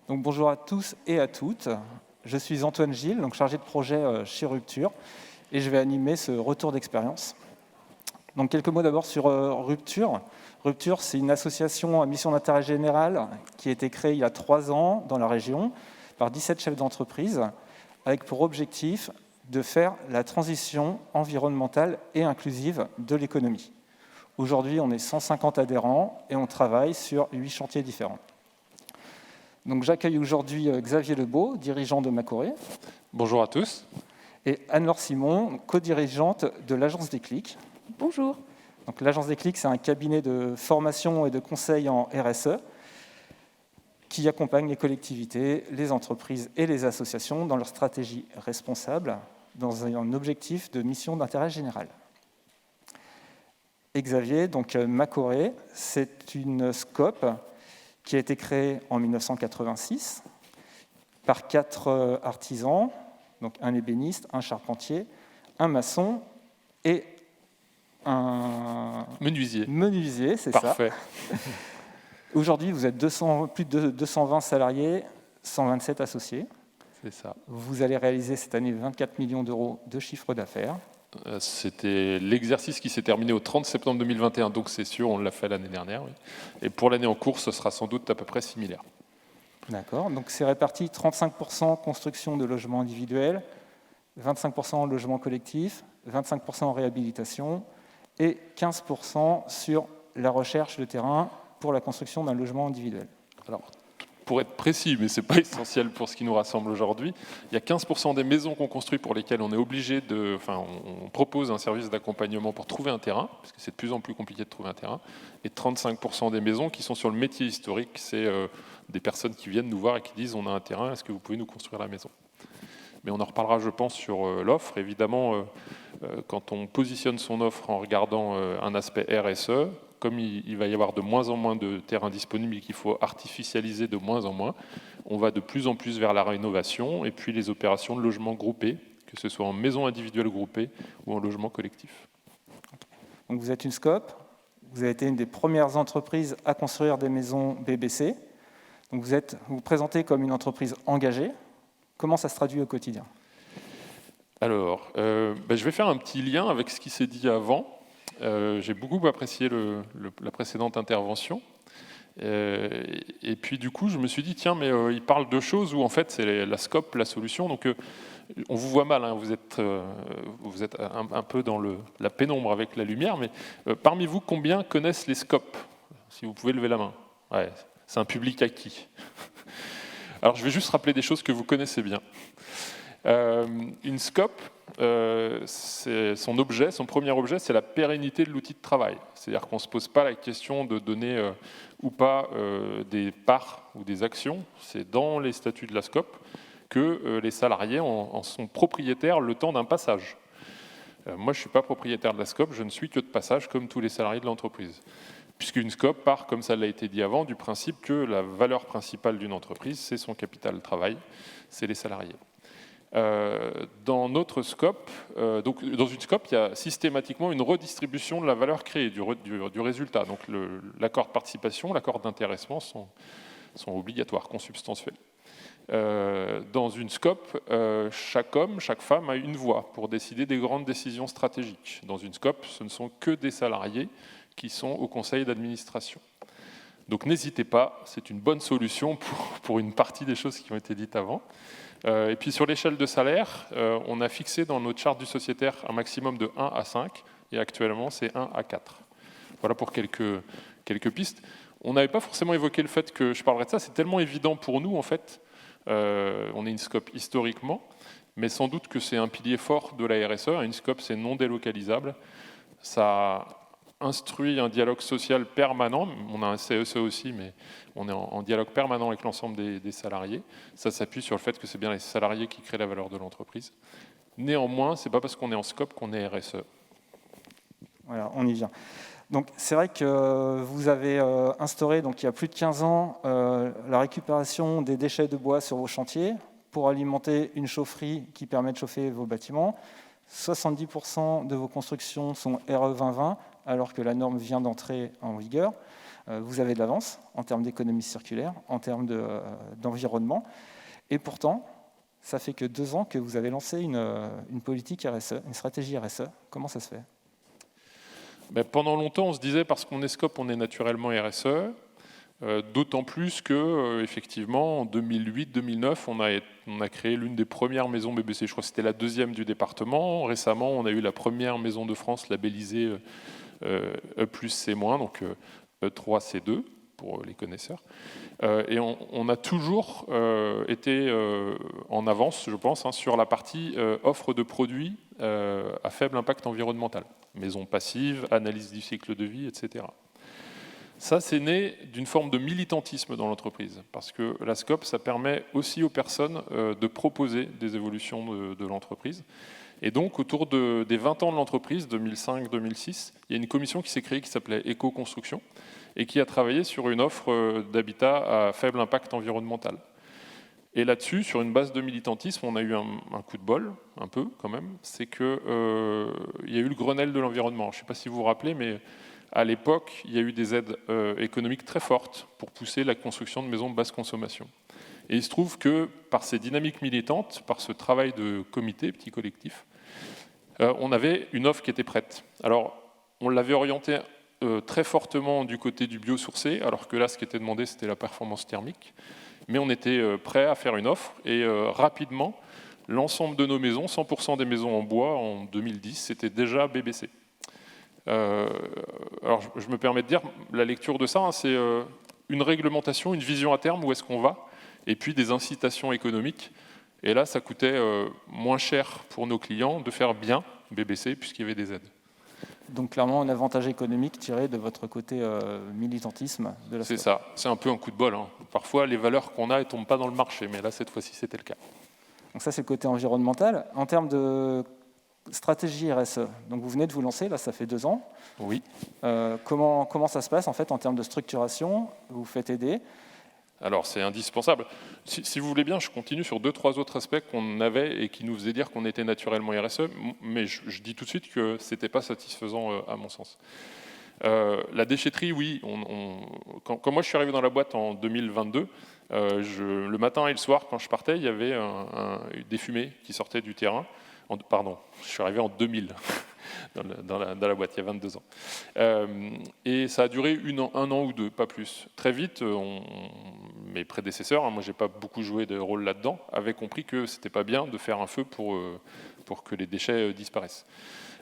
Donc, bonjour à tous et à toutes. Je suis Antoine Gilles, donc chargé de projet chez Rupture, et je vais animer ce retour d'expérience. Donc, quelques mots d'abord sur Rupture. Rupture, c'est une association à mission d'intérêt général qui a été créée il y a 3 ans dans la région par 17 chefs d'entreprise, avec pour objectif de faire la transition environnementale et inclusive de l'économie. Aujourd'hui, on est 150 adhérents et on travaille sur 8 chantiers différents. Donc, j'accueille aujourd'hui Xavier Lebeau, dirigeant de Macoré. Bonjour à tous. Et Anne-Laure Simon, co-dirigeante de l'agence Déclic. Bonjour. Donc, l'agence Déclic, c'est un cabinet de formation et de conseil en RSE qui accompagne les collectivités, les entreprises et les associations dans leur stratégie responsable dans un objectif de mission d'intérêt général. Et Xavier, donc Macoré, c'est une scope qui a été créée en 1986 par 4 artisans, donc un ébéniste, un charpentier, un maçon et un menuisier, c'est ça. Parfait. Aujourd'hui, vous êtes plus de 220 salariés, 127 associés. C'est ça. Vous allez réaliser cette année 24 millions d'euros de chiffre d'affaires. C'était l'exercice qui s'est terminé au 30 septembre 2021, donc c'est sûr, on l'a fait l'année dernière. Oui. Et pour l'année en cours, ce sera sans doute à peu près 6 milliards. D'accord, donc c'est réparti 35% construction de logements individuels, 25% logement collectif, 25% en réhabilitation et 15% sur la recherche de terrain pour la construction d'un logement individuel. Alors, pour être précis, mais ce n'est pas essentiel pour ce qui nous rassemble aujourd'hui, il y a 15% des maisons qu'on construit pour lesquelles on est obligé on propose un service d'accompagnement pour trouver un terrain, parce que c'est de plus en plus compliqué de trouver un terrain, et 35% des maisons qui sont sur le métier historique, c'est des personnes qui viennent nous voir et qui disent « on a un terrain, est-ce que vous pouvez nous construire la maison ?» Mais on en reparlera, je pense, sur l'offre. Évidemment, quand on positionne son offre en regardant un aspect RSE, comme il va y avoir de moins en moins de terrains disponibles et qu'il faut artificialiser de moins en moins, on va de plus en plus vers la rénovation et puis les opérations de logement groupé, que ce soit en maison individuelle groupée ou en logement collectif. Donc vous êtes une SCOP, vous avez été une des premières entreprises à construire des maisons BBC. Donc vous vous présentez comme une entreprise engagée. Comment ça se traduit au quotidien ? Alors, je vais faire un petit lien avec ce qui s'est dit avant. J'ai beaucoup apprécié la précédente intervention. Et puis du coup, je me suis dit, tiens, mais il parle de choses où en fait c'est la scope, la solution. Donc on vous voit mal, hein, vous êtes un peu dans la pénombre avec la lumière, mais parmi vous, combien connaissent les scopes ? Si vous pouvez lever la main. Ouais, c'est un public acquis. Alors je vais juste rappeler des choses que vous connaissez bien. Une scope, son premier objet, c'est la pérennité de l'outil de travail. C'est-à-dire qu'on ne se pose pas la question de donner ou pas des parts ou des actions. C'est dans les statuts de la scope que les salariés en sont propriétaires le temps d'un passage. Moi, je ne suis pas propriétaire de la scope, je ne suis que de passage comme tous les salariés de l'entreprise. Puisqu'une scope part, comme ça l'a été dit avant, du principe que la valeur principale d'une entreprise, c'est son capital de travail, c'est les salariés. Dans notre scope, donc dans une scope, il y a systématiquement une redistribution de la valeur créée, du résultat. Donc l'accord de participation, l'accord d'intéressement sont obligatoires, consubstantiels. Dans une scope, chaque homme, chaque femme a une voix pour décider des grandes décisions stratégiques. Dans une scope, ce ne sont que des salariés qui sont au conseil d'administration. Donc n'hésitez pas, c'est une bonne solution pour une partie des choses qui ont été dites avant. Et puis sur l'échelle de salaire, on a fixé dans notre charte du sociétaire un maximum de 1 à 5, et actuellement c'est 1 à 4. Voilà pour quelques pistes. On n'avait pas forcément évoqué le fait que je parlerai de ça, c'est tellement évident pour nous en fait. On est une scope historiquement, mais sans doute que c'est un pilier fort de la RSE. Une scope, c'est non délocalisable. Ça instruit un dialogue social permanent. On a un CSE aussi, mais on est en dialogue permanent avec l'ensemble des salariés. Ça s'appuie sur le fait que c'est bien les salariés qui créent la valeur de l'entreprise. Néanmoins, ce n'est pas parce qu'on est en scope qu'on est RSE. Voilà, on y vient. Donc c'est vrai que vous avez instauré, donc, il y a plus de 15 ans, la récupération des déchets de bois sur vos chantiers pour alimenter une chaufferie qui permet de chauffer vos bâtiments. 70% de vos constructions sont RE 2020, alors que la norme vient d'entrer en vigueur. vous avez de l'avance en termes d'économie circulaire, en termes d'environnement. Et pourtant, ça fait que 2 ans que vous avez lancé une politique RSE, une stratégie RSE. Comment ça se fait ? Pendant longtemps, on se disait, parce qu'on est Scope, on est naturellement RSE. D'autant plus que, effectivement, en 2008-2009, on a créé l'une des premières maisons BBC. Je crois que c'était la 2e du département. Récemment, on a eu la première maison de France labellisée E+C-, donc E3, C2, pour les connaisseurs. Et on a toujours été en avance, je pense, sur la partie offre de produits à faible impact environnemental. Maison passive, analyse du cycle de vie, etc. Ça, c'est né d'une forme de militantisme dans l'entreprise, parce que la Scope, ça permet aussi aux personnes de proposer des évolutions de l'entreprise. Et donc, autour des 20 ans de l'entreprise, 2005-2006, il y a une commission qui s'est créée qui s'appelait Éco-Construction, et qui a travaillé sur une offre d'habitat à faible impact environnemental. Et là-dessus, sur une base de militantisme, on a eu un coup de bol, un peu quand même, c'est qu'il y a eu le Grenelle de l'environnement. Je ne sais pas si vous vous rappelez, mais à l'époque, il y a eu des aides économiques très fortes pour pousser la construction de maisons de basse consommation. Et il se trouve que par ces dynamiques militantes, par ce travail de comité, petit collectif, on avait une offre qui était prête. Alors, on l'avait orientée très fortement du côté du biosourcé, alors que là, ce qui était demandé, c'était la performance thermique. Mais on était prêt à faire une offre, et rapidement, l'ensemble de nos maisons, 100% des maisons en bois, en 2010, c'était déjà BBC. Alors, je me permets de dire, la lecture de ça, c'est une réglementation, une vision à terme, où est-ce qu'on va, et puis des incitations économiques. Et là, ça coûtait moins cher pour nos clients de faire bien BBC, puisqu'il y avait des aides. Donc clairement, un avantage économique tiré de votre côté militantisme de la Scope. C'est ça, c'est un peu un coup de bol. Parfois, les valeurs qu'on a, elles ne tombent pas dans le marché, mais là, cette fois-ci, c'était le cas. Donc ça, c'est le côté environnemental. En termes de stratégie RSE, donc vous venez de vous lancer, là ça fait 2 ans. Oui. Comment ça se passe en fait en termes de structuration? Vous vous faites aider? Alors c'est indispensable. Si vous voulez bien, je continue sur 2-3 autres aspects qu'on avait et qui nous faisaient dire qu'on était naturellement RSE, mais je dis tout de suite que ce n'était pas satisfaisant à mon sens. La déchetterie, oui. Quand moi je suis arrivé dans la boîte en 2022, le matin et le soir, quand je partais, il y avait des fumées qui sortaient du terrain. Pardon, je suis arrivé en 2000 dans la boîte, il y a 22 ans. Et ça a duré un an ou 2, pas plus. Très vite, mes prédécesseurs, moi j'ai pas beaucoup joué de rôle là-dedans, avaient compris que c'était pas bien de faire un feu pour que les déchets disparaissent.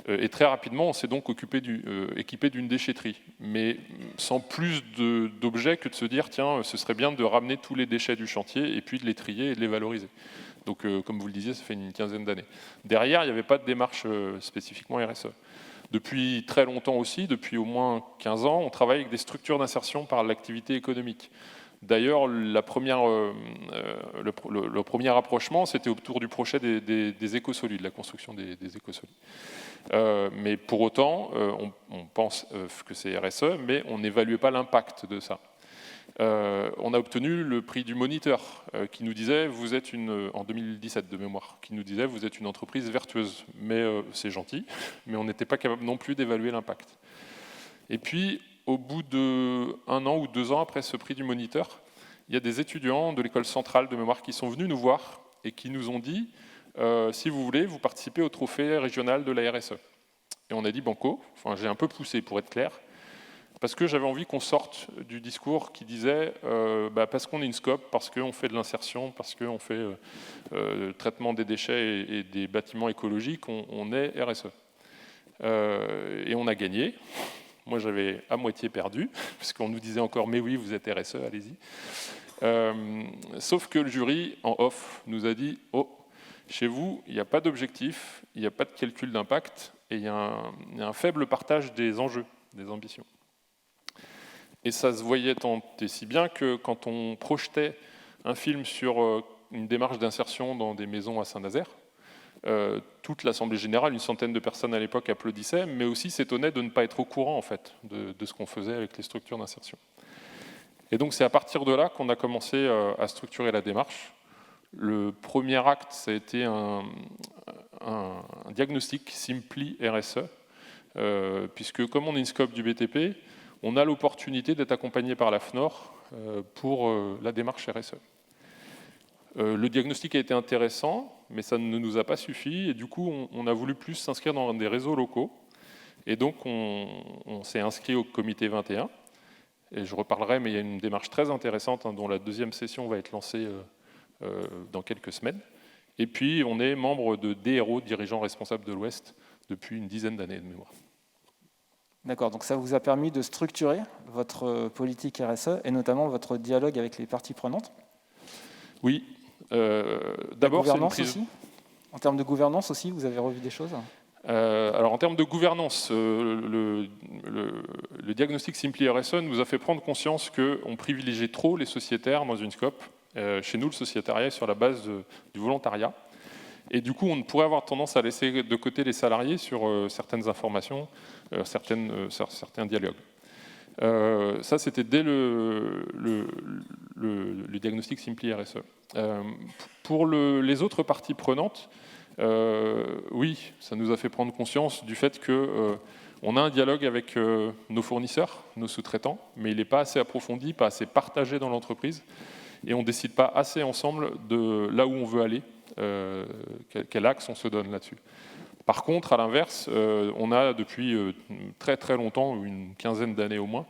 Et très rapidement, on s'est donc équipé d'une déchetterie, mais sans plus d'objets que de se dire, tiens, ce serait bien de ramener tous les déchets du chantier et puis de les trier et de les valoriser. Donc, comme vous le disiez, ça fait une quinzaine d'années. Derrière, il n'y avait pas de démarche spécifiquement RSE. Depuis très longtemps aussi, depuis au moins 15 ans, on travaille avec des structures d'insertion par l'activité économique. D'ailleurs, le premier rapprochement, c'était autour du projet des écosolides, la construction des écosolides. Mais pour autant, on pense que c'est RSE, mais on n'évaluait pas l'impact de ça. On a obtenu le prix du Moniteur, qui nous disait, en 2017 de mémoire, qui nous disait, vous êtes une entreprise vertueuse. Mais c'est gentil, mais on n'était pas capable non plus d'évaluer l'impact. Et puis, au bout d'1 an ou 2 ans après ce prix du Moniteur, il y a des étudiants de l'école centrale de mémoire qui sont venus nous voir et qui nous ont dit, si vous voulez, vous participez au trophée régional de la RSE. Et on a dit banco, enfin j'ai un peu poussé pour être clair, parce que j'avais envie qu'on sorte du discours qui disait parce qu'on est une Scope, parce qu'on fait de l'insertion, parce qu'on fait le traitement des déchets et des bâtiments écologiques, on est RSE. Et on a gagné. Moi, j'avais à moitié perdu, puisqu'on nous disait encore « mais oui, vous êtes RSE, allez-y ». Sauf que le jury, en off, nous a dit « oh, chez vous, il n'y a pas d'objectif, il n'y a pas de calcul d'impact, et il y a un faible partage des enjeux, des ambitions ». Et ça se voyait tant et si bien que quand on projetait un film sur une démarche d'insertion dans des maisons à Saint-Nazaire, toute l'Assemblée générale, une centaine de personnes à l'époque applaudissaient, mais aussi s'étonnaient de ne pas être au courant en fait, de ce qu'on faisait avec les structures d'insertion. Et donc c'est à partir de là qu'on a commencé à structurer la démarche. Le premier acte, ça a été un diagnostic Simply RSE, puisque comme on est une Scope du BTP, on a l'opportunité d'être accompagné par la FNOR pour la démarche RSE. Le diagnostic a été intéressant, mais ça ne nous a pas suffi, et du coup, on a voulu plus s'inscrire dans des réseaux locaux, et donc on s'est inscrit au comité 21, et je reparlerai, mais il y a une démarche très intéressante, dont la deuxième session va être lancée dans quelques semaines. Et puis, on est membre de DRO, dirigeants responsables de l'Ouest, depuis une dizaine d'années de mémoire. D'accord, donc ça vous a permis de structurer votre politique RSE et notamment votre dialogue avec les parties prenantes. Oui, d'abord c'est une prise... aussi. En termes de gouvernance aussi, vous avez revu des choses? Alors en termes de gouvernance, le diagnostic Simply RSE nous a fait prendre conscience qu'on privilégiait trop les sociétaires dans une scope. Chez nous, le sociétariat est sur la base du volontariat. Et du coup, on pourrait avoir tendance à laisser de côté les salariés sur certaines informations, certains dialogues. Ça, c'était dès le diagnostic Simply RSE. Pour les autres parties prenantes, oui, ça nous a fait prendre conscience du fait qu'on a un dialogue avec nos fournisseurs, nos sous-traitants, mais il n'est pas assez approfondi, pas assez partagé dans l'entreprise, et on ne décide pas assez ensemble de là où on veut aller, quel axe on se donne là-dessus. Par contre, à l'inverse, on a depuis très très longtemps, une quinzaine d'années au moins,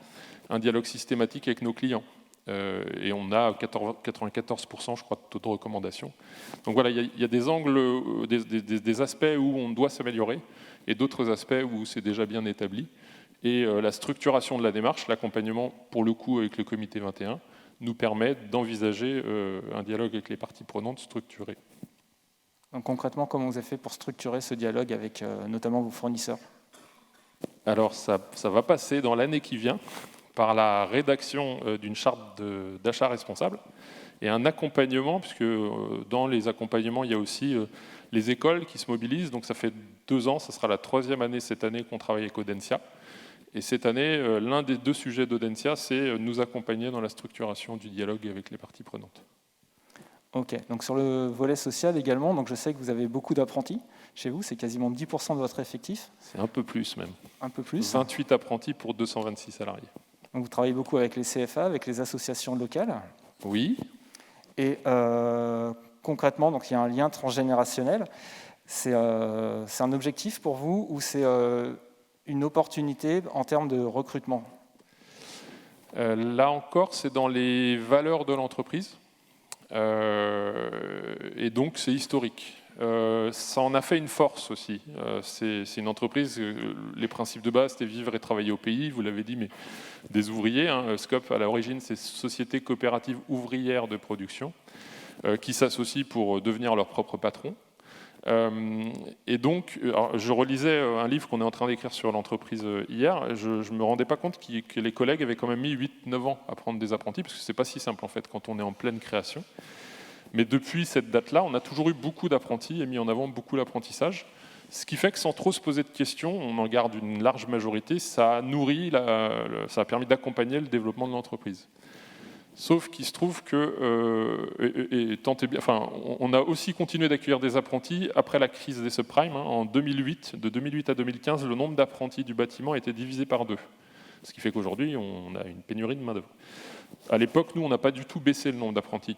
un dialogue systématique avec nos clients. Et on a 94%, je crois, de taux de recommandation. Donc voilà, il y a des angles, des aspects où on doit s'améliorer, et d'autres aspects où c'est déjà bien établi. Et la structuration de la démarche, l'accompagnement, pour le coup, avec le comité 21, nous permet d'envisager un dialogue avec les parties prenantes structuré. Donc concrètement, comment vous avez fait pour structurer ce dialogue avec notamment vos fournisseurs? Alors ça va passer dans l'année qui vient par la rédaction d'une charte d'achat responsable et un accompagnement, puisque dans les accompagnements, il y a aussi les écoles qui se mobilisent. Donc ça fait 2 ans, ça sera la 3e année cette année qu'on travaille avec Audencia. Et cette année, l'un des 2 sujets d'Audencia, c'est nous accompagner dans la structuration du dialogue avec les parties prenantes. Ok, donc sur le volet social également, donc je sais que vous avez beaucoup d'apprentis chez vous, c'est quasiment 10% de votre effectif. C'est un peu plus même. Un peu plus. 28 apprentis pour 226 salariés. Donc vous travaillez beaucoup avec les CFA, avec les associations locales. Oui. Et concrètement, donc il y a un lien transgénérationnel. C'est un objectif pour vous ou c'est une opportunité en termes de recrutement? Là encore, c'est dans les valeurs de l'entreprise. Et donc c'est historique. Ça en a fait une force aussi. C'est une entreprise, les principes de base, c'était vivre et travailler au pays, vous l'avez dit, mais des ouvriers. Scope, à l'origine, c'est Société coopérative ouvrière de production, qui s'associent pour devenir leur propre patron. Et donc, je relisais un livre qu'on est en train d'écrire sur l'entreprise hier, je ne me rendais pas compte que les collègues avaient quand même mis 8-9 ans à prendre des apprentis, parce que ce n'est pas si simple en fait quand on est en pleine création. Mais depuis cette date-là, on a toujours eu beaucoup d'apprentis et mis en avant beaucoup l'apprentissage, ce qui fait que sans trop se poser de questions, on en garde une large majorité, ça a nourri, ça a permis d'accompagner le développement de l'entreprise. Sauf qu'il se trouve que, on a aussi continué d'accueillir des apprentis après la crise des subprimes. En 2008, de 2008 à 2015, le nombre d'apprentis du bâtiment a été divisé par 2. Ce qui fait qu'aujourd'hui, on a une pénurie de main-d'œuvre. À l'époque, nous, on n'a pas du tout baissé le nombre d'apprentis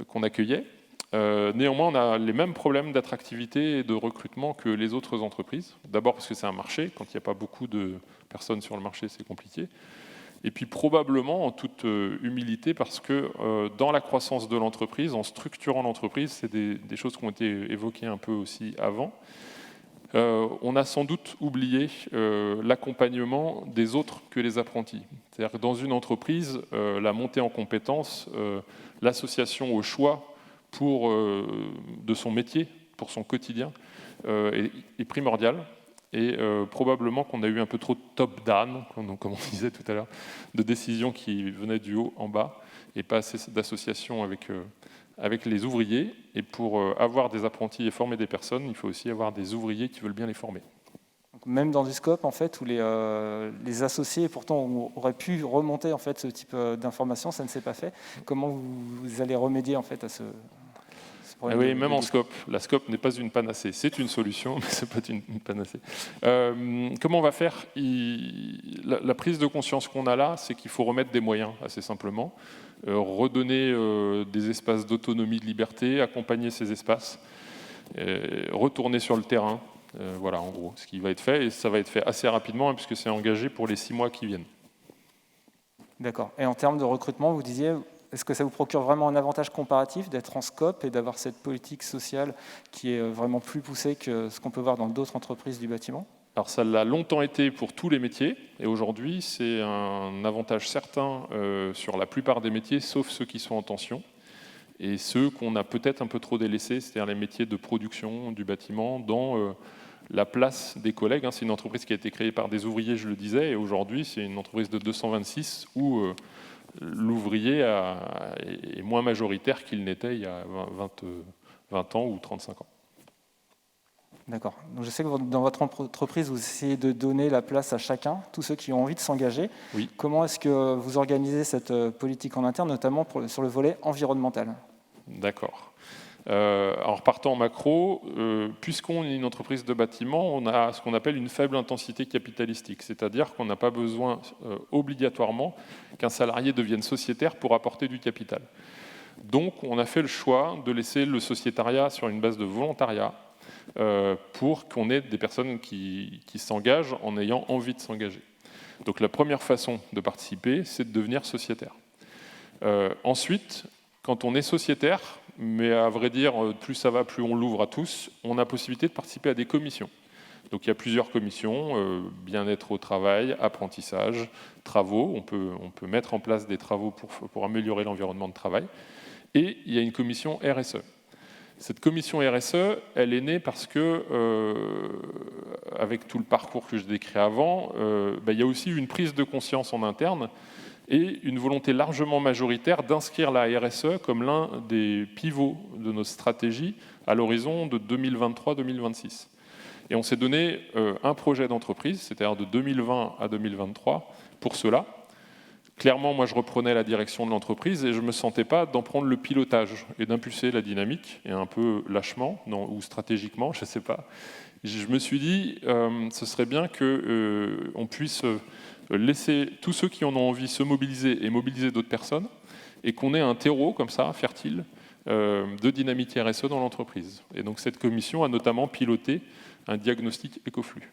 qu'on accueillait. Néanmoins, on a les mêmes problèmes d'attractivité et de recrutement que les autres entreprises. D'abord parce que c'est un marché. Quand il n'y a pas beaucoup de personnes sur le marché, c'est compliqué. Et puis probablement, en toute humilité, parce que dans la croissance de l'entreprise, en structurant l'entreprise, c'est des choses qui ont été évoquées un peu aussi avant, on a sans doute oublié l'accompagnement des autres que les apprentis. C'est-à-dire que dans une entreprise, la montée en compétences, l'association au choix de son métier, pour son quotidien, est primordiale. Et probablement qu'on a eu un peu trop de top-down, comme on disait tout à l'heure, de décisions qui venaient du haut en bas, et pas assez d'associations avec les ouvriers. Et pour avoir des apprentis et former des personnes, il faut aussi avoir des ouvriers qui veulent bien les former. Donc même dans du scope, en fait, où les associés, pourtant, auraient pu remonter en fait, ce type d'informations, ça ne s'est pas fait. Comment vous allez remédier en fait, à ce problème Oui, de même en décor. scope. La scope n'est pas une panacée. C'est une solution, mais ce n'est pas une panacée. Comment on va faire? La prise de conscience qu'on a là, c'est qu'il faut remettre des moyens, assez simplement. Redonner des espaces d'autonomie, de liberté, accompagner ces espaces, retourner sur le terrain. Voilà, en gros, ce qui va être fait. Et ça va être fait assez rapidement, hein, puisque c'est engagé pour les 6 mois qui viennent. D'accord. Et en termes de recrutement, vous disiez, est-ce que ça vous procure vraiment un avantage comparatif d'être en scope et d'avoir cette politique sociale qui est vraiment plus poussée que ce qu'on peut voir dans d'autres entreprises du bâtiment? Alors ça l'a longtemps été pour tous les métiers, et aujourd'hui c'est un avantage certain sur la plupart des métiers, sauf ceux qui sont en tension, et ceux qu'on a peut-être un peu trop délaissés, c'est-à-dire les métiers de production du bâtiment, dans la place des collègues. C'est une entreprise qui a été créée par des ouvriers, je le disais, et aujourd'hui c'est une entreprise de 226 où l'ouvrier est moins majoritaire qu'il n'était il y a 20 ans ou 35 ans. D'accord. Donc je sais que dans votre entreprise, vous essayez de donner la place à chacun, tous ceux qui ont envie de s'engager. Oui. Comment est-ce que vous organisez cette politique en interne, notamment sur le volet environnemental? D'accord. Alors partant en macro, puisqu'on est une entreprise de bâtiment, on a ce qu'on appelle une faible intensité capitalistique, c'est-à-dire qu'on n'a pas besoin obligatoirement qu'un salarié devienne sociétaire pour apporter du capital. Donc on a fait le choix de laisser le sociétariat sur une base de volontariat pour qu'on ait des personnes qui s'engagent en ayant envie de s'engager. Donc la première façon de participer, c'est de devenir sociétaire. Ensuite, quand on est sociétaire, mais à vrai dire, plus ça va, plus on l'ouvre à tous, on a possibilité de participer à des commissions. Donc il y a plusieurs commissions, bien-être au travail, apprentissage, travaux, on peut mettre en place des travaux pour améliorer l'environnement de travail, et il y a une commission RSE. Cette commission RSE, elle est née parce que, avec tout le parcours que je décris avant, il y a aussi une prise de conscience en interne et une volonté largement majoritaire d'inscrire la RSE comme l'un des pivots de notre stratégie à l'horizon de 2023-2026. Et on s'est donné un projet d'entreprise, c'est-à-dire de 2020 à 2023, pour cela. Clairement, moi, je reprenais la direction de l'entreprise et je ne me sentais pas d'en prendre le pilotage et d'impulser la dynamique, et un peu lâchement, ou stratégiquement, je ne sais pas. Je me suis dit, ce serait bien qu'on puisse laisser tous ceux qui en ont envie se mobiliser et mobiliser d'autres personnes, et qu'on ait un terreau comme ça, fertile, de dynamique RSE dans l'entreprise. Et donc cette commission a notamment piloté un diagnostic écoflux.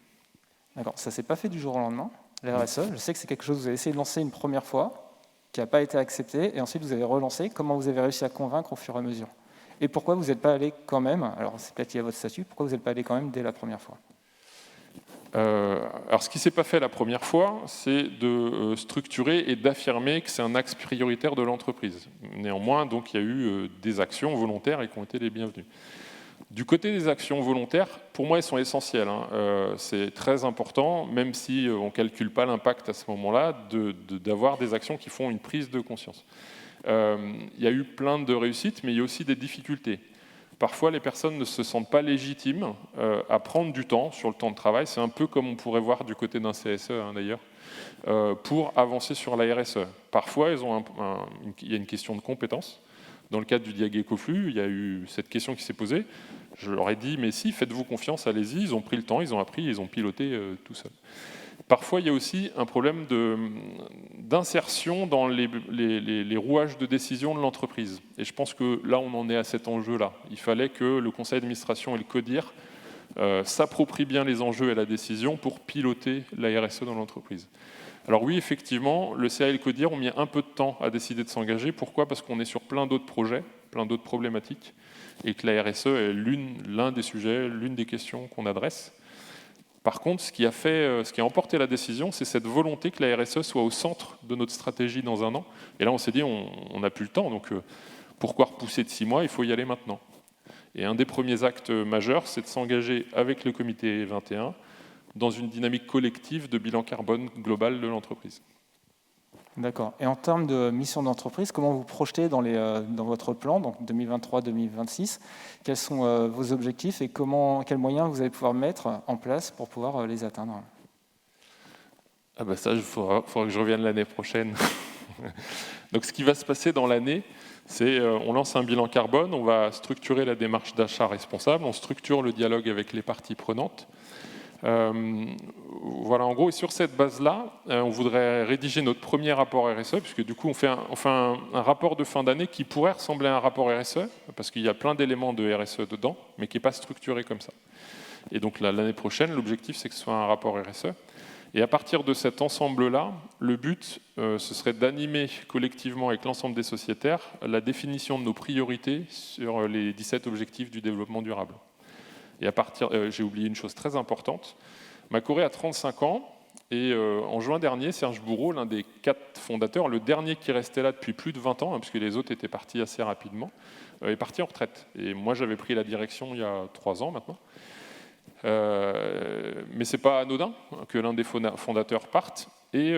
D'accord, ça ne s'est pas fait du jour au lendemain, la RSE. Je sais que c'est quelque chose que vous avez essayé de lancer une première fois, qui n'a pas été accepté, et ensuite vous avez relancé. Comment vous avez réussi à convaincre au fur et à mesure? Et pourquoi vous n'êtes pas allé quand même, alors c'est peut-être lié à votre statut, pourquoi vous n'êtes pas allé quand même dès la première fois? Alors ce qui ne s'est pas fait la première fois, c'est de structurer et d'affirmer que c'est un axe prioritaire de l'entreprise. Néanmoins, donc, il y a eu des actions volontaires et qui ont été les bienvenues. Du côté des actions volontaires, pour moi, elles sont essentielles. C'est très important, même si on ne calcule pas l'impact à ce moment-là, d'avoir des actions qui font une prise de conscience. Il y a eu plein de réussites, mais il y a aussi des difficultés. Parfois, les personnes ne se sentent pas légitimes à prendre du temps sur le temps de travail. C'est un peu comme on pourrait voir du côté d'un CSE, d'ailleurs, pour avancer sur la RSE. Parfois, il y a une question de compétence. Dans le cadre du Diag Écoflux, il y a eu cette question qui s'est posée. Je leur ai dit, mais si, faites-vous confiance, allez-y. Ils ont pris le temps, ils ont appris, ils ont piloté tout seuls. Parfois, il y a aussi un problème d'insertion dans les rouages de décision de l'entreprise. Et je pense que là, on en est à cet enjeu-là. Il fallait que le conseil d'administration et le CODIR s'approprient bien les enjeux et la décision pour piloter la RSE dans l'entreprise. Alors oui, effectivement, le CA et le CODIR ont mis un peu de temps à décider de s'engager. Pourquoi? Parce qu'on est sur plein d'autres projets, plein d'autres problématiques, et que la RSE est l'un des sujets, l'une des questions qu'on adresse. Par contre, ce qui a emporté la décision, c'est cette volonté que la RSE soit au centre de notre stratégie dans un an. Et là, on s'est dit, on n'a plus le temps, donc pourquoi repousser de 6 mois? Il faut y aller maintenant. Et un des premiers actes majeurs, c'est de s'engager avec le comité 21 dans une dynamique collective de bilan carbone global de l'entreprise. D'accord. Et en termes de mission d'entreprise, comment vous projetez dans votre plan, donc 2023-2026? Quels sont vos objectifs et quels moyens vous allez pouvoir mettre en place pour pouvoir les atteindre? Ça, il faudra que je revienne l'année prochaine. Donc ce qui va se passer dans l'année, On lance un bilan carbone, on va structurer la démarche d'achat responsable, on structure le dialogue avec les parties prenantes. Voilà, en gros, et sur cette base-là, on voudrait rédiger notre premier rapport RSE, puisque du coup, on fait un rapport de fin d'année qui pourrait ressembler à un rapport RSE, parce qu'il y a plein d'éléments de RSE dedans, mais qui n'est pas structuré comme ça. Et donc l'année prochaine, l'objectif, c'est que ce soit un rapport RSE. Et à partir de cet ensemble-là, le but, ce serait d'animer collectivement avec l'ensemble des sociétaires la définition de nos priorités sur les 17 objectifs du développement durable. Et j'ai oublié une chose très importante. Macoré a 35 ans, et en juin dernier, Serge Bourreau, l'un des 4 fondateurs, le dernier qui restait là depuis plus de 20 ans, puisque les autres étaient partis assez rapidement, est parti en retraite. Et moi, j'avais pris la direction il y a 3 ans maintenant. Mais ce n'est pas anodin que l'un des fondateurs parte. Et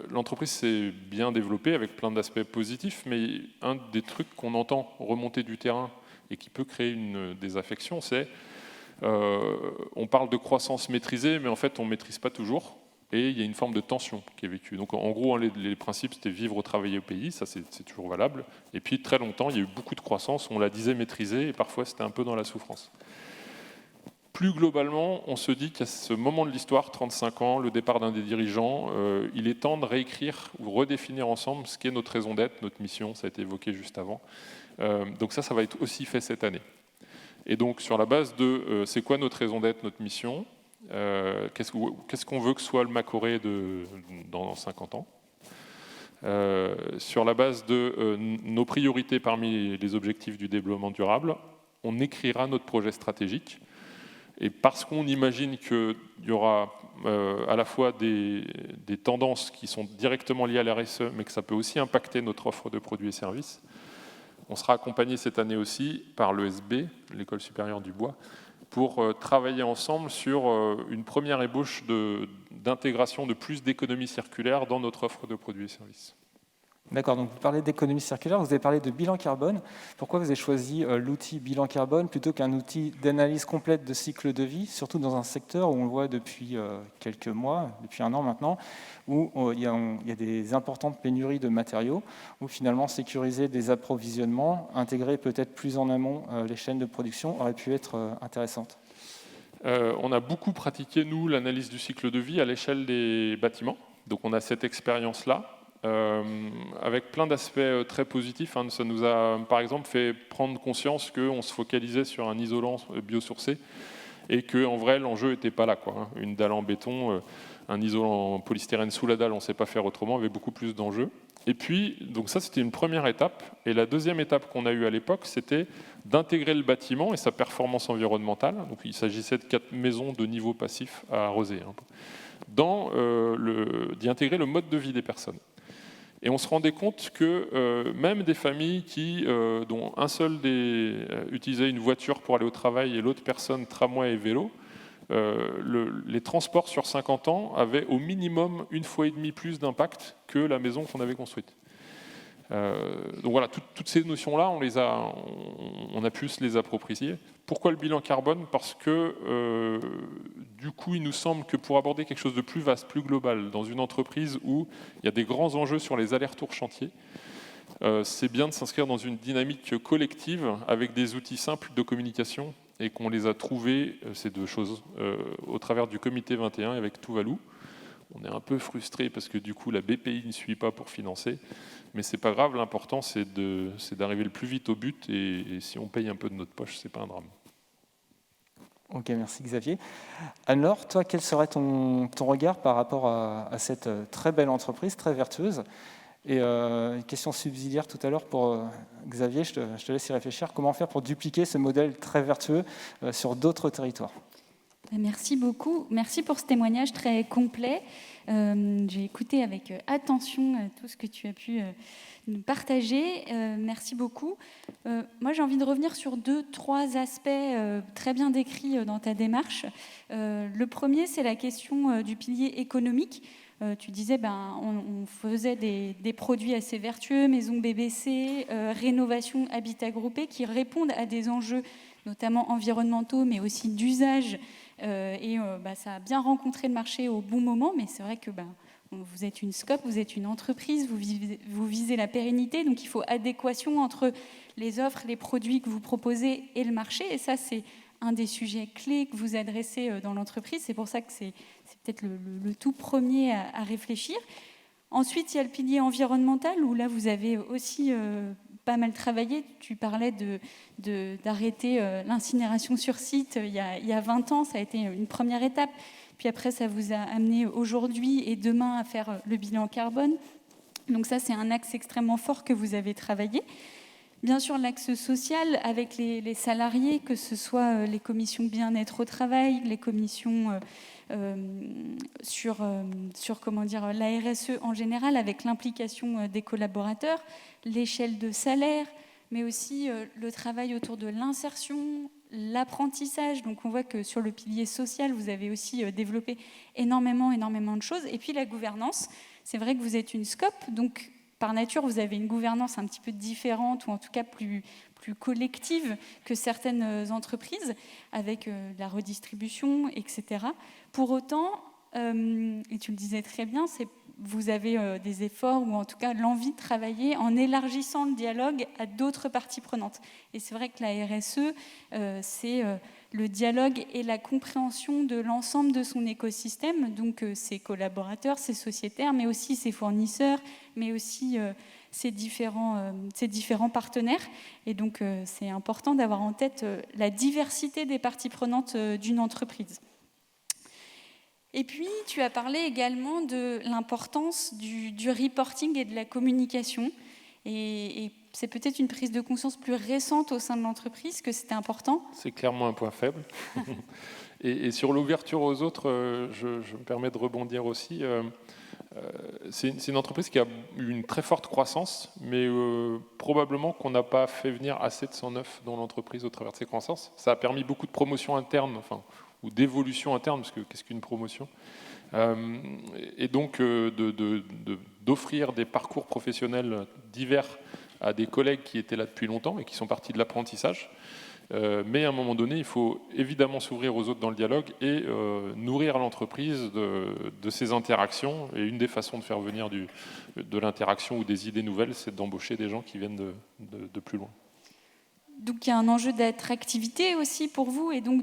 l'entreprise s'est bien développée avec plein d'aspects positifs, mais un des trucs qu'on entend remonter du terrain et qui peut créer une désaffection, c'est on parle de croissance maîtrisée, mais en fait on ne maîtrise pas toujours, et il y a une forme de tension qui est vécue. Donc en gros, les principes, c'était vivre, travailler au pays, ça c'est toujours valable, et puis très longtemps, il y a eu beaucoup de croissance, on la disait maîtrisée, et parfois c'était un peu dans la souffrance. Plus globalement, on se dit qu'à ce moment de l'histoire, 35 ans, le départ d'un des dirigeants, il est temps de réécrire ou redéfinir ensemble ce qu'est notre raison d'être, notre mission, ça a été évoqué juste avant. Donc ça va être aussi fait cette année. Et donc sur la base de c'est quoi notre raison d'être, notre mission, qu'est-ce qu'on veut que soit le Macoré dans 50 ans, sur la base de nos priorités parmi les objectifs du développement durable, on écrira notre projet stratégique. Et parce qu'on imagine qu'il y aura à la fois des tendances qui sont directement liées à la RSE, mais que ça peut aussi impacter notre offre de produits et services, on sera accompagné cette année aussi par l'ESB, l'École supérieure du bois, pour travailler ensemble sur une première ébauche d'intégration de plus d'économie circulaire dans notre offre de produits et services. D'accord, donc vous parlez d'économie circulaire, vous avez parlé de bilan carbone. Pourquoi vous avez choisi l'outil bilan carbone plutôt qu'un outil d'analyse complète de cycle de vie, surtout dans un secteur où on le voit depuis quelques mois, depuis 1 an maintenant, où il y a des importantes pénuries de matériaux, où finalement sécuriser des approvisionnements, intégrer peut-être plus en amont les chaînes de production aurait pu être intéressante. On a beaucoup pratiqué, nous, l'analyse du cycle de vie à l'échelle des bâtiments. Donc on a cette expérience-là. Avec plein d'aspects très positifs. Ça nous a, par exemple, fait prendre conscience qu'on se focalisait sur un isolant biosourcé et qu'en vrai, l'enjeu n'était pas là, quoi. Une dalle en béton, un isolant en polystyrène sous la dalle, on ne sait pas faire autrement, avait beaucoup plus d'enjeux. Et puis, donc ça, c'était une première étape. Et la deuxième étape qu'on a eue à l'époque, c'était d'intégrer le bâtiment et sa performance environnementale. Donc, il s'agissait de 4 maisons de niveau passif à arroser, d'y intégrer le mode de vie des personnes. Et on se rendait compte que même des familles dont un seul utilisait une voiture pour aller au travail et l'autre personne tramway et vélo, les transports sur 50 ans avaient au minimum 1,5 fois plus d'impact que la maison qu'on avait construite. Donc voilà, toutes ces notions-là, on a pu se les approprier. Pourquoi le bilan carbone ? Parce que du coup, il nous semble que pour aborder quelque chose de plus vaste, plus global, dans une entreprise où il y a des grands enjeux sur les allers-retours chantiers, c'est bien de s'inscrire dans une dynamique collective avec des outils simples de communication et qu'on les a trouvés, ces 2 choses, au travers du comité 21 avec Tuvalu. On est un peu frustré parce que du coup, la BPI ne suit pas pour financer. Mais ce n'est pas grave, l'important c'est d'arriver le plus vite au but et si on paye un peu de notre poche, ce n'est pas un drame. Ok, merci Xavier. Anne-Laure, toi, quel serait ton regard par rapport à cette très belle entreprise, très vertueuse ? Et une question subsidiaire tout à l'heure pour Xavier, je te laisse y réfléchir. Comment faire pour dupliquer ce modèle très vertueux sur d'autres territoires ? Merci beaucoup. Merci pour ce témoignage très complet. J'ai écouté avec attention tout ce que tu as pu nous partager. Merci beaucoup. Moi, j'ai envie de revenir sur 2-3 aspects très bien décrits dans ta démarche. Le premier, c'est la question du pilier économique. Tu disais, on faisait des produits assez vertueux, maison BBC, rénovation, habitat groupé, qui répondent à des enjeux notamment environnementaux, mais aussi d'usage. Ça a bien rencontré le marché au bon moment, mais c'est vrai que vous êtes une SCOP, vous êtes une entreprise, vous visez la pérennité, donc il faut adéquation entre les offres, les produits que vous proposez et le marché. Et ça, c'est un des sujets clés que vous adressez dans l'entreprise. C'est pour ça que c'est peut-être le tout premier à réfléchir. Ensuite, il y a le pilier environnemental, où là, vous avez aussi pas mal travaillé. Tu parlais d'arrêter l'incinération sur site il y a 20 ans. Ça a été une première étape. Puis après, ça vous a amené aujourd'hui et demain à faire le bilan carbone. Donc ça, c'est un axe extrêmement fort que vous avez travaillé. Bien sûr, l'axe social avec les salariés, que ce soit les commissions bien-être au travail, les commissions sur la RSE en général, avec l'implication des collaborateurs, l'échelle de salaire, mais aussi le travail autour de l'insertion, l'apprentissage. Donc on voit que sur le pilier social, vous avez aussi développé énormément de choses. Et puis la gouvernance, c'est vrai que vous êtes une SCOP, donc par nature, vous avez une gouvernance un petit peu différente, ou en tout cas plus collective que certaines entreprises, avec la redistribution, etc. Pour autant, et tu le disais très bien, vous avez des efforts, ou en tout cas l'envie de travailler en élargissant le dialogue à d'autres parties prenantes. Et c'est vrai que la RSE, c'est le dialogue et la compréhension de l'ensemble de son écosystème, donc ses collaborateurs, ses sociétaires, mais aussi ses fournisseurs, mais aussi ses différents partenaires. Et donc c'est important d'avoir en tête la diversité des parties prenantes d'une entreprise. Et puis, tu as parlé également de l'importance du reporting et de la communication. Et c'est peut-être une prise de conscience plus récente au sein de l'entreprise que c'était important. C'est clairement un point faible. Et sur l'ouverture aux autres, je me permets de rebondir aussi. C'est une entreprise qui a eu une très forte croissance, mais probablement qu'on n'a pas fait venir assez de 109 dans l'entreprise au travers de ces croissances. Ça a permis beaucoup de promotions internes, ou d'évolution interne, parce que qu'est-ce qu'une promotion ? Et donc d'offrir des parcours professionnels divers à des collègues qui étaient là depuis longtemps et qui sont partis de l'apprentissage. Mais à un moment donné, il faut évidemment s'ouvrir aux autres dans le dialogue et nourrir l'entreprise de ces interactions. Et une des façons de faire venir de l'interaction ou des idées nouvelles, c'est d'embaucher des gens qui viennent de plus loin. Donc il y a un enjeu d'attractivité aussi pour vous, et donc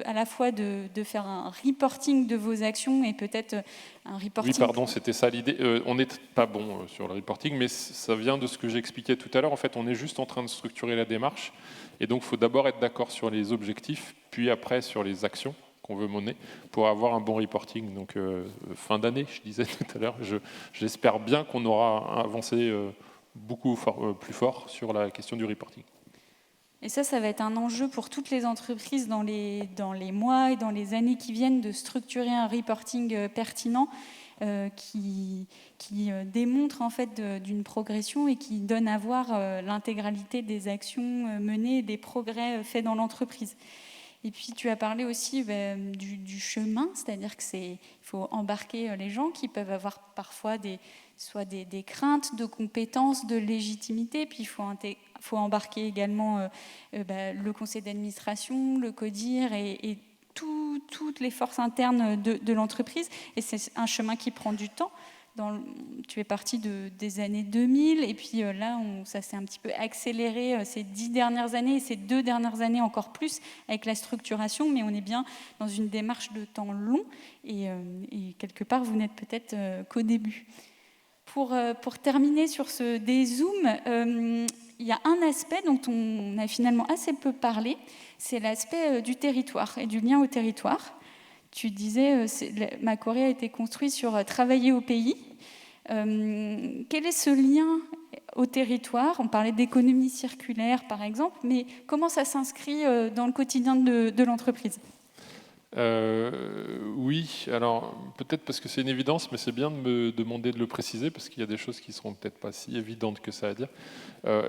à la fois de faire un reporting de vos actions et peut-être un reporting... Oui, pardon, c'était ça l'idée. On n'est pas bon sur le reporting, mais ça vient de ce que j'expliquais tout à l'heure. En fait, on est juste en train de structurer la démarche, et donc il faut d'abord être d'accord sur les objectifs, puis après sur les actions qu'on veut mener pour avoir un bon reporting. Donc fin d'année, je disais tout à l'heure, j'espère bien qu'on aura avancé beaucoup plus fort sur la question du reporting. Et ça va être un enjeu pour toutes les entreprises dans les mois et dans les années qui viennent, de structurer un reporting pertinent qui démontre en fait d'une progression et qui donne à voir l'intégralité des actions menées et des progrès faits dans l'entreprise. Et puis tu as parlé aussi du chemin, c'est-à-dire qu'il faut embarquer les gens qui peuvent avoir parfois soit des craintes de compétences, de légitimité, puis il faut embarquer également le conseil d'administration, le CODIR et toutes les forces internes de l'entreprise. Et c'est un chemin qui prend du temps. Tu es parti des années 2000, et puis là, ça s'est un petit peu accéléré ces 10 dernières années, et ces 2 dernières années encore plus, avec la structuration, mais on est bien dans une démarche de temps long, et quelque part, vous n'êtes peut-être qu'au début. Pour terminer sur ce dézoom, il y a un aspect dont on a finalement assez peu parlé, c'est l'aspect du territoire et du lien au territoire. Tu disais, Macquarie a été construit sur travailler au pays. Quel est ce lien au territoire ? On parlait d'économie circulaire, par exemple, mais comment ça s'inscrit dans le quotidien de l'entreprise ? Oui, alors peut-être parce que c'est une évidence, mais c'est bien de me demander de le préciser, parce qu'il y a des choses qui ne seront peut-être pas si évidentes que ça à dire.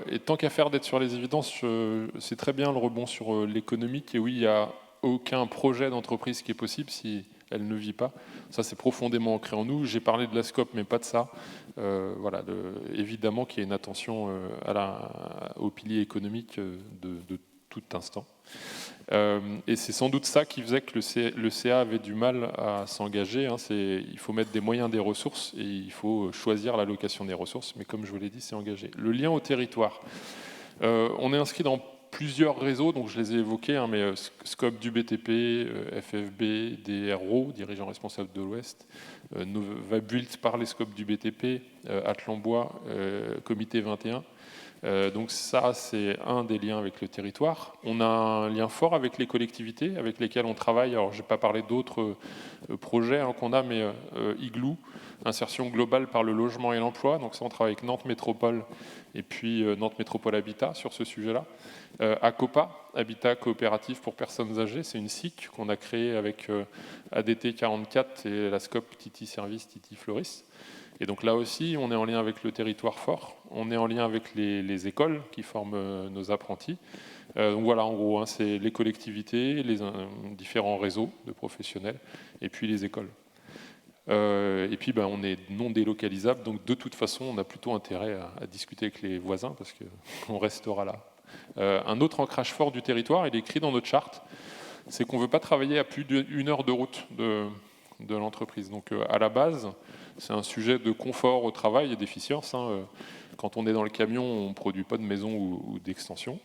Et tant qu'à faire d'être sur les évidences, c'est très bien le rebond sur l'économique. Et oui, il y a aucun projet d'entreprise qui est possible si elle ne vit pas. Ça, c'est profondément ancré en nous. J'ai parlé de la SCOP, mais pas de ça. Voilà, évidemment qu'il y a une attention au pilier économique de tout instant. Et c'est sans doute ça qui faisait que le CA avait du mal à s'engager. Il faut mettre des moyens, des ressources, et il faut choisir l'allocation des ressources. Mais comme je vous l'ai dit, c'est engagé. Le lien au territoire. On est inscrit dans plusieurs réseaux, donc je les ai évoqués, mais Scope du BTP, FFB, DRO, dirigeant responsable de l'Ouest, Novabuild par les Scopes du BTP, Atlambois, Comité 21. Donc ça, c'est un des liens avec le territoire. On a un lien fort avec les collectivités avec lesquelles on travaille. Alors, je n'ai pas parlé d'autres projets qu'on a, mais Igloo, insertion globale par le logement et l'emploi. Donc ça, on travaille avec Nantes Métropole et puis Nantes Métropole Habitat sur ce sujet-là. ACOPA, Habitat Coopératif pour Personnes Âgées, c'est une SIC qu'on a créée avec ADT 44 et la SCOP Titi Service, Titi Floris. Et donc là aussi, on est en lien avec le territoire fort, on est en lien avec les écoles qui forment nos apprentis. Donc voilà, en gros, c'est les collectivités, les différents réseaux de professionnels, et puis les écoles. Et puis on est non délocalisable, donc de toute façon, on a plutôt intérêt à discuter avec les voisins, parce qu'on restera là. Un autre ancrage fort du territoire, il est écrit dans notre charte, c'est qu'on ne veut pas travailler à plus d'1 heure de route de l'entreprise. Donc à la base, c'est un sujet de confort au travail et d'efficience. Quand on est dans le camion, on ne produit pas de maison ou d'extension.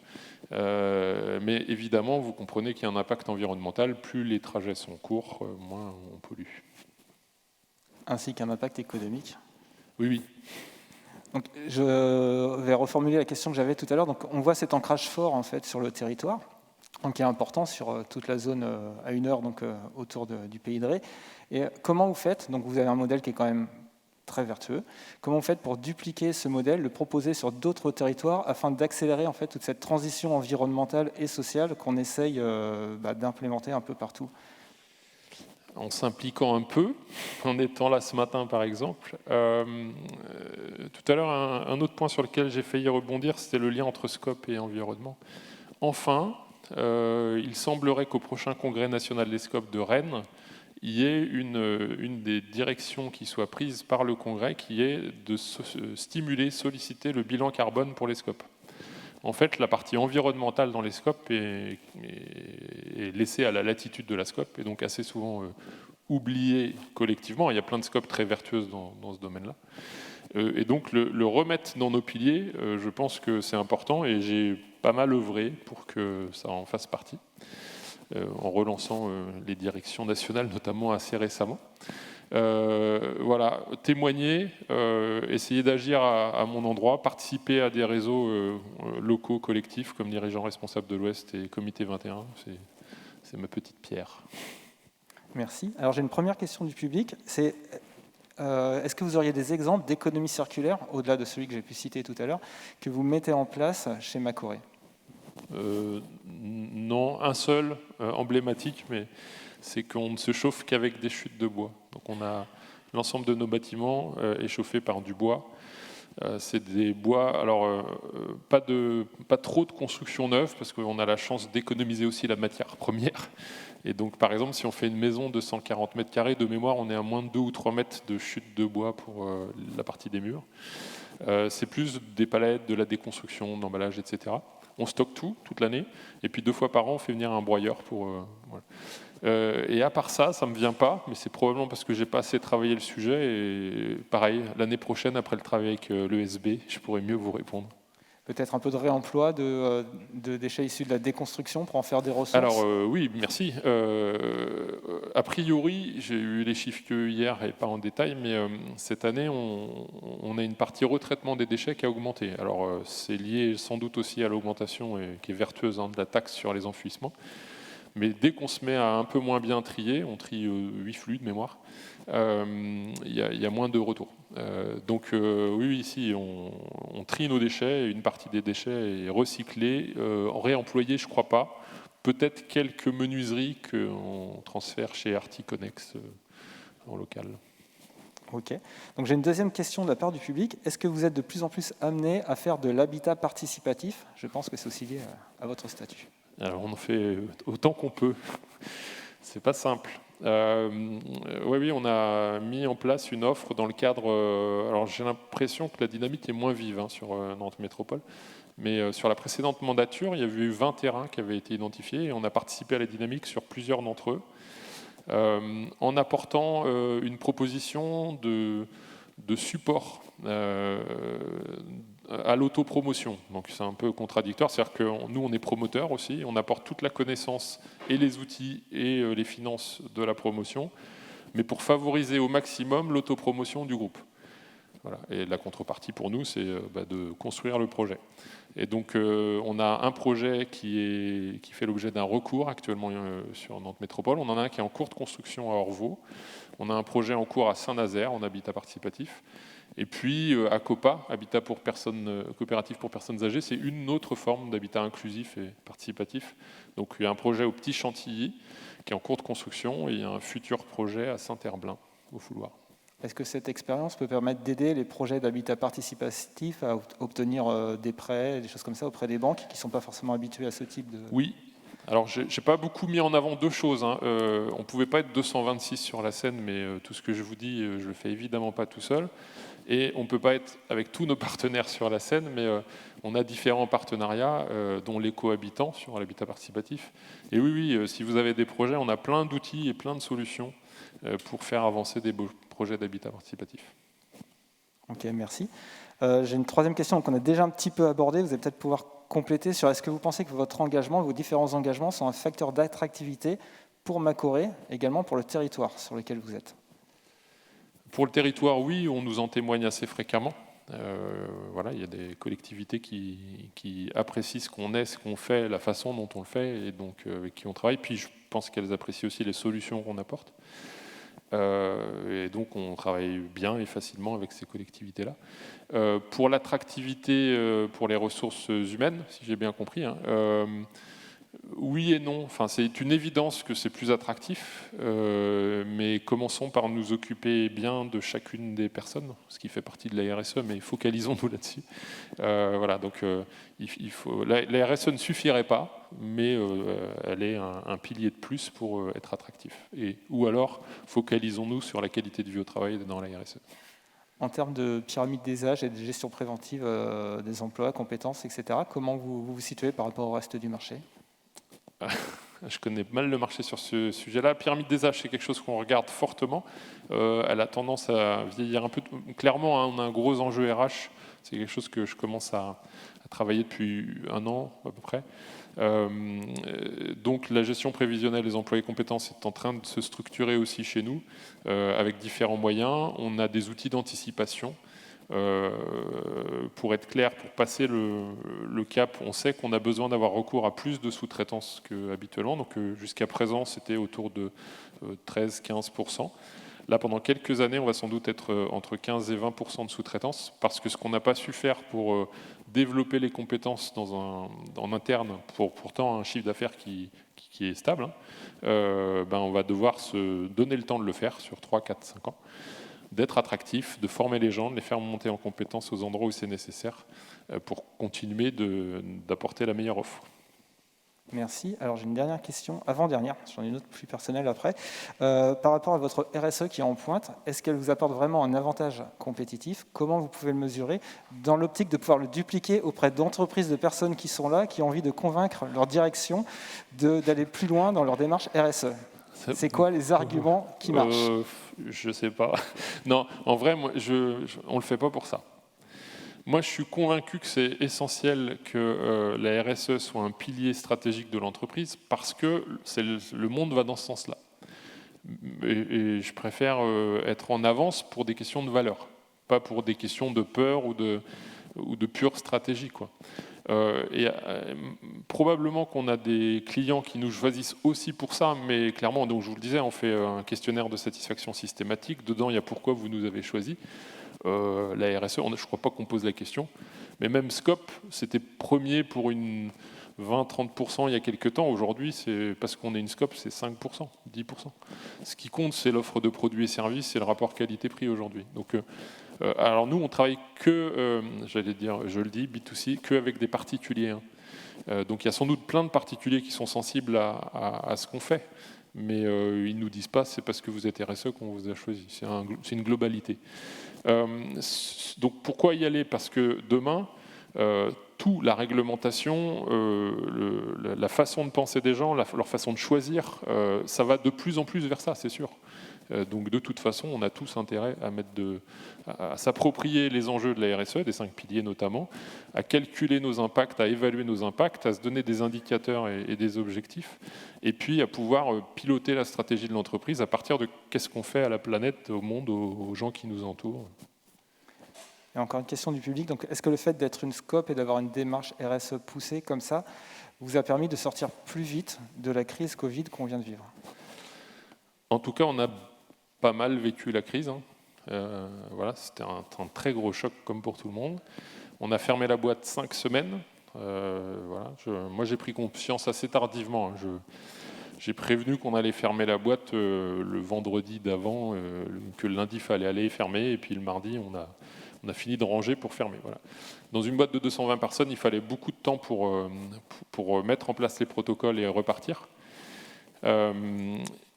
Mais évidemment, vous comprenez qu'il y a un impact environnemental. Plus les trajets sont courts, moins on pollue. Ainsi qu'un impact économique. Oui. Donc, je vais reformuler la question que j'avais tout à l'heure. Donc, on voit cet ancrage fort en fait, sur le territoire, donc, qui est important sur toute la zone à 1 heure donc, autour du Pays de Ré. Et comment vous faites? Donc, vous avez un modèle qui est quand même très vertueux. Comment vous faites pour dupliquer ce modèle, le proposer sur d'autres territoires afin d'accélérer en fait, toute cette transition environnementale et sociale qu'on essaye d'implémenter un peu partout? En s'impliquant un peu, en étant là ce matin par exemple. Tout à l'heure, un autre point sur lequel j'ai failli rebondir, c'était le lien entre scope et environnement. Enfin, il semblerait qu'au prochain congrès national des scopes de Rennes, il y ait une des directions qui soit prise par le congrès, qui est de stimuler, solliciter le bilan carbone pour les scopes. En fait, la partie environnementale dans les scopes est laissée à la latitude de la scope, et donc assez souvent oubliée collectivement. Il y a plein de scopes très vertueuses dans ce domaine-là. Et donc le remettre dans nos piliers, je pense que c'est important, et j'ai pas mal œuvré pour que ça en fasse partie, en relançant les directions nationales, notamment assez récemment. Voilà, témoigner, essayer d'agir à mon endroit, participer à des réseaux locaux, collectifs, comme dirigeant responsable de l'Ouest et Comité 21, c'est ma petite pierre. Merci. Alors j'ai une première question du public, c'est est-ce que vous auriez des exemples d'économie circulaire, au-delà de celui que j'ai pu citer tout à l'heure, que vous mettez en place chez Macoré? Non, un seul, emblématique, mais c'est qu'on ne se chauffe qu'avec des chutes de bois. Donc on a l'ensemble de nos bâtiments est chauffé par du bois. C'est des bois, alors pas trop de construction neuve, parce qu'on a la chance d'économiser aussi la matière première. Et donc par exemple, si on fait une maison de 140 mètres carrés, de mémoire, on est à moins de 2 ou 3 mètres de chute de bois pour la partie des murs. C'est plus des palettes, de la déconstruction, d'emballage, etc. On stocke toute l'année, et puis 2 fois par an, on fait venir un broyeur pour... Voilà. Et à part ça, ça ne me vient pas, mais c'est probablement parce que je n'ai pas assez travaillé le sujet, et pareil, l'année prochaine, après le travail avec l'ESB, je pourrais mieux vous répondre. Peut-être un peu de réemploi de déchets issus de la déconstruction pour en faire des ressources? Alors oui, merci. A priori, j'ai eu les chiffres que hier et pas en détail, mais cette année, on a une partie retraitement des déchets qui a augmenté. Alors c'est lié sans doute aussi à l'augmentation qui est vertueuse de la taxe sur les enfouissements. Mais dès qu'on se met à un peu moins bien trier, on trie 8 flux de mémoire, il y a moins de retours. Donc oui, ici, on trie nos déchets, une partie des déchets est recyclée, réemployée, je ne crois pas. Peut-être quelques menuiseries qu'on transfère chez Articonex en local. Ok. Donc j'ai une deuxième question de la part du public. Est-ce que vous êtes de plus en plus amené à faire de l'habitat participatif? Je pense que c'est aussi lié à votre statut. Alors on en fait autant qu'on peut. C'est pas simple. Oui, on a mis en place une offre dans le cadre... alors j'ai l'impression que la dynamique est moins vive sur Nantes Métropole, Mais sur la précédente mandature, il y avait eu 20 terrains qui avaient été identifiés et on a participé à la dynamique sur plusieurs d'entre eux, en apportant une proposition de support à l'autopromotion. Donc c'est un peu contradictoire, c'est-à-dire que nous on est promoteurs aussi, on apporte toute la connaissance et les outils et les finances de la promotion, mais pour favoriser au maximum l'autopromotion du groupe. Voilà. Et la contrepartie pour nous, c'est de construire le projet. Et donc on a un projet qui fait l'objet d'un recours actuellement sur Nantes Métropole, on en a un qui est en cours de construction à Orvaux, on a un projet en cours à Saint-Nazaire en habitat participatif. Et puis à COPA, habitat pour personnes, coopératif pour personnes âgées, c'est une autre forme d'habitat inclusif et participatif. Donc il y a un projet au Petit Chantilly qui est en cours de construction et il y a un futur projet à Saint-Herblain, au Fouloir. Est-ce que cette expérience peut permettre d'aider les projets d'habitat participatif à obtenir des prêts, des choses comme ça auprès des banques qui ne sont pas forcément habituées à ce type de... Oui. Alors, je n'ai pas beaucoup mis en avant deux choses. On ne pouvait pas être 226 sur la scène, mais tout ce que je vous dis, je ne le fais évidemment pas tout seul. Et on ne peut pas être avec tous nos partenaires sur la scène, mais on a différents partenariats, dont l'éco-habitant sur l'habitat participatif. Et oui, si vous avez des projets, on a plein d'outils et plein de solutions pour faire avancer des beaux projets d'habitat participatif. Ok, merci. J'ai une troisième question qu'on a déjà un petit peu abordée. Vous allez peut-être pouvoir compléter sur est-ce que vous pensez que votre engagement, vos différents engagements sont un facteur d'attractivité pour Macoré, également pour le territoire sur lequel vous êtes? Pour le territoire, oui, on nous en témoigne assez fréquemment. Voilà, il y a des collectivités qui apprécient ce qu'on est, ce qu'on fait, la façon dont on le fait, et donc avec qui on travaille. Puis je pense qu'elles apprécient aussi les solutions qu'on apporte. Et donc on travaille bien et facilement avec ces collectivités-là. Pour l'attractivité, pour les ressources humaines, si j'ai bien compris, oui et non. Enfin, c'est une évidence que c'est plus attractif, mais commençons par nous occuper bien de chacune des personnes, ce qui fait partie de la RSE, mais focalisons-nous là-dessus. Voilà, donc la RSE ne suffirait pas, mais elle est un pilier de plus pour être attractif. Ou alors, focalisons-nous sur la qualité de vie au travail dans la RSE. En termes de pyramide des âges et de gestion préventive des emplois, compétences, etc., comment vous vous situez par rapport au reste du marché ? Je connais mal le marché sur ce sujet-là. La pyramide des âges, c'est quelque chose qu'on regarde fortement. Elle a tendance à vieillir un peu. Clairement, on a un gros enjeu RH. C'est quelque chose que je commence à travailler depuis 1 an à peu près. Donc la gestion prévisionnelle des emplois et compétences est en train de se structurer aussi chez nous, avec différents moyens. On a des outils d'anticipation. Pour être clair, pour passer le cap, on sait qu'on a besoin d'avoir recours à plus de sous-traitance qu'habituellement. Donc jusqu'à présent, c'était autour de 13-15%. Là, pendant quelques années, on va sans doute être entre 15 et 20% de sous-traitance, parce que ce qu'on n'a pas su faire pour développer les compétences en interne, pour pourtant un chiffre d'affaires qui est stable, on va devoir se donner le temps de le faire sur 3, 4, 5 ans. D'être attractif, de former les gens, de les faire monter en compétences aux endroits où c'est nécessaire pour continuer d'apporter la meilleure offre. Merci. Alors j'ai une dernière question, avant-dernière, j'en ai une autre plus personnelle après. Par rapport à votre RSE qui est en pointe, est-ce qu'elle vous apporte vraiment un avantage compétitif? Comment vous pouvez le mesurer dans l'optique de pouvoir le dupliquer auprès d'entreprises, de personnes qui sont là, qui ont envie de convaincre leur direction d'aller plus loin dans leur démarche RSE? C'est quoi les arguments qui marchent? Je ne sais pas. Non, en vrai, on ne le fait pas pour ça. Moi, je suis convaincu que c'est essentiel que la RSE soit un pilier stratégique de l'entreprise parce que le monde va dans ce sens-là. Et je préfère être en avance pour des questions de valeur, pas pour des questions de peur ou de pure stratégie, quoi. Probablement qu'on a des clients qui nous choisissent aussi pour ça, mais clairement, donc je vous le disais, on fait un questionnaire de satisfaction systématique. Dedans, il y a pourquoi vous nous avez choisi. La RSE, je ne crois pas qu'on pose la question, mais même Scope, c'était premier pour une 20-30% il y a quelques temps. Aujourd'hui, c'est parce qu'on est une Scope, c'est 5%, 10%. Ce qui compte, c'est l'offre de produits et services, c'est le rapport qualité-prix aujourd'hui. Donc, alors nous, on travaille que, j'allais dire, je le dis, B2C, que avec des particuliers. Donc il y a sans doute plein de particuliers qui sont sensibles à ce qu'on fait, mais ils ne nous disent pas c'est parce que vous êtes RSE qu'on vous a choisi. C'est une globalité. Donc pourquoi y aller? Parce que demain, tout, la réglementation, la façon de penser des gens, leur façon de choisir, ça va de plus en plus vers ça, c'est sûr. Donc de toute façon, on a tous intérêt à s'approprier les enjeux de la RSE, des 5 piliers notamment, à calculer nos impacts, à évaluer nos impacts, à se donner des indicateurs et des objectifs, et puis à pouvoir piloter la stratégie de l'entreprise à partir de qu'est-ce qu'on fait à la planète, au monde, aux gens qui nous entourent. Et encore une question du public. Donc, est-ce que le fait d'être une scope et d'avoir une démarche RSE poussée comme ça vous a permis de sortir plus vite de la crise Covid qu'on vient de vivre? En tout cas, on a pas mal vécu la crise. Voilà, c'était un très gros choc comme pour tout le monde. On a fermé la boîte 5 semaines. Voilà, moi, j'ai pris conscience assez tardivement. J'ai prévenu qu'on allait fermer la boîte le vendredi d'avant, que le lundi, il fallait aller fermer, et puis le mardi, on a fini de ranger pour fermer. Voilà. Dans une boîte de 220 personnes, il fallait beaucoup de temps pour mettre en place les protocoles et repartir.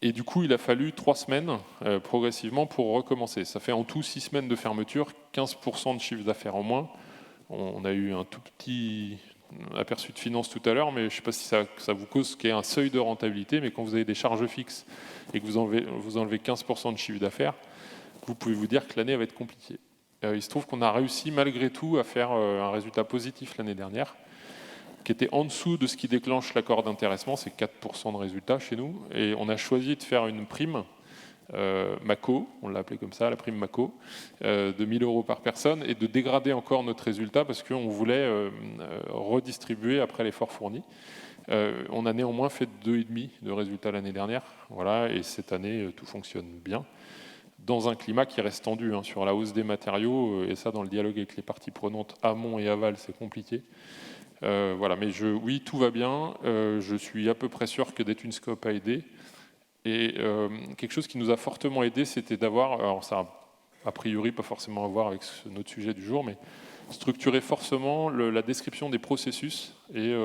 Et du coup, il a fallu 3 semaines progressivement pour recommencer. Ça fait en tout 6 semaines de fermeture, 15% de chiffre d'affaires en moins. On a eu un tout petit aperçu de finance tout à l'heure, mais je ne sais pas si ça vous cause ce qu'est un seuil de rentabilité, mais quand vous avez des charges fixes et que vous enlevez 15% de chiffre d'affaires, vous pouvez vous dire que l'année va être compliquée. Il se trouve qu'on a réussi malgré tout à faire un résultat positif l'année dernière, qui était en dessous de ce qui déclenche l'accord d'intéressement, c'est 4% de résultat chez nous, et on a choisi de faire une prime MACO, on l'a appelé comme ça, la prime MACO, de 1 000 € par personne, et de dégrader encore notre résultat parce qu'on voulait redistribuer après l'effort fourni. On a néanmoins fait 2,5 de résultats l'année dernière, voilà, et cette année, tout fonctionne bien, dans un climat qui reste tendu sur la hausse des matériaux, et ça, dans le dialogue avec les parties prenantes amont et aval, c'est compliqué. Voilà, mais oui, tout va bien. Je suis à peu près sûr que d'être une scope a aidé. Et quelque chose qui nous a fortement aidé, c'était d'avoir, alors ça a priori pas forcément à voir avec notre sujet du jour, mais structurer forcément la description des processus et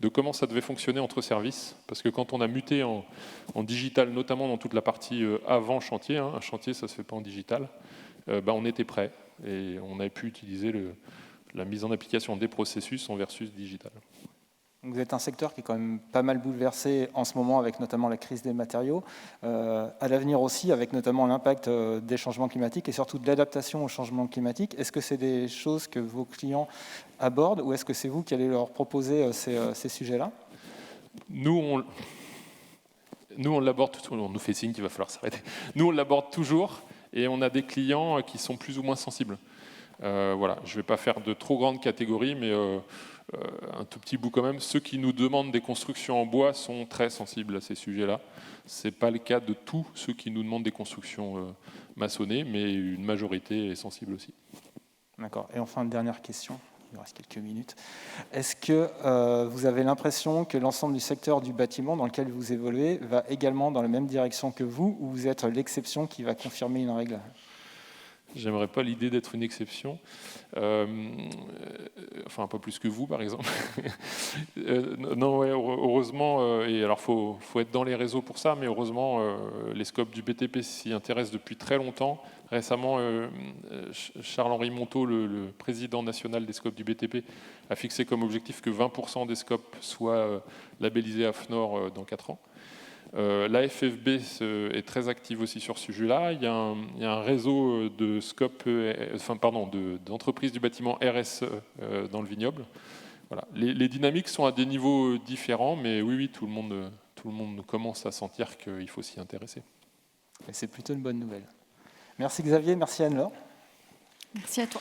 de comment ça devait fonctionner entre services. Parce que quand on a muté en digital, notamment dans toute la partie avant chantier, un chantier ça ne se fait pas en digital, on était prêt et on avait pu utiliser la mise en application des processus en versus digital. Vous êtes un secteur qui est quand même pas mal bouleversé en ce moment avec notamment la crise des matériaux, à l'avenir aussi avec notamment l'impact des changements climatiques et surtout de l'adaptation aux changements climatiques. Est-ce que c'est des choses que vos clients abordent ou est-ce que c'est vous qui allez leur proposer ces sujets-là? Nous, on l'aborde toujours, on nous fait signe qu'il va falloir s'arrêter. Nous, on l'aborde toujours et on a des clients qui sont plus ou moins sensibles. Voilà, je ne vais pas faire de trop grandes catégories, mais un tout petit bout quand même. Ceux qui nous demandent des constructions en bois sont très sensibles à ces sujets-là. Ce n'est pas le cas de tous ceux qui nous demandent des constructions maçonnées, mais une majorité est sensible aussi. D'accord. Et enfin, une dernière question. Il nous reste quelques minutes. Est-ce que vous avez l'impression que l'ensemble du secteur du bâtiment dans lequel vous évoluez va également dans la même direction que vous, ou vous êtes l'exception qui va confirmer une règle ? J'aimerais pas l'idée d'être une exception. Enfin, pas plus que vous, par exemple. Non, ouais, heureusement, et alors faut être dans les réseaux pour ça, mais heureusement, les scopes du BTP s'y intéressent depuis très longtemps. Récemment, Charles-Henri Monteau, le président national des scopes du BTP, a fixé comme objectif que 20% des scopes soient labellisés AFNOR dans 4 ans. La FFB est très active aussi sur ce sujet-là. Il y a un réseau de scopes, d'entreprises du bâtiment RSE dans le vignoble. Voilà. Les dynamiques sont à des niveaux différents, mais oui, tout le monde commence à sentir qu'il faut s'y intéresser. Et c'est plutôt une bonne nouvelle. Merci Xavier, merci Anne-Laure. Merci à toi.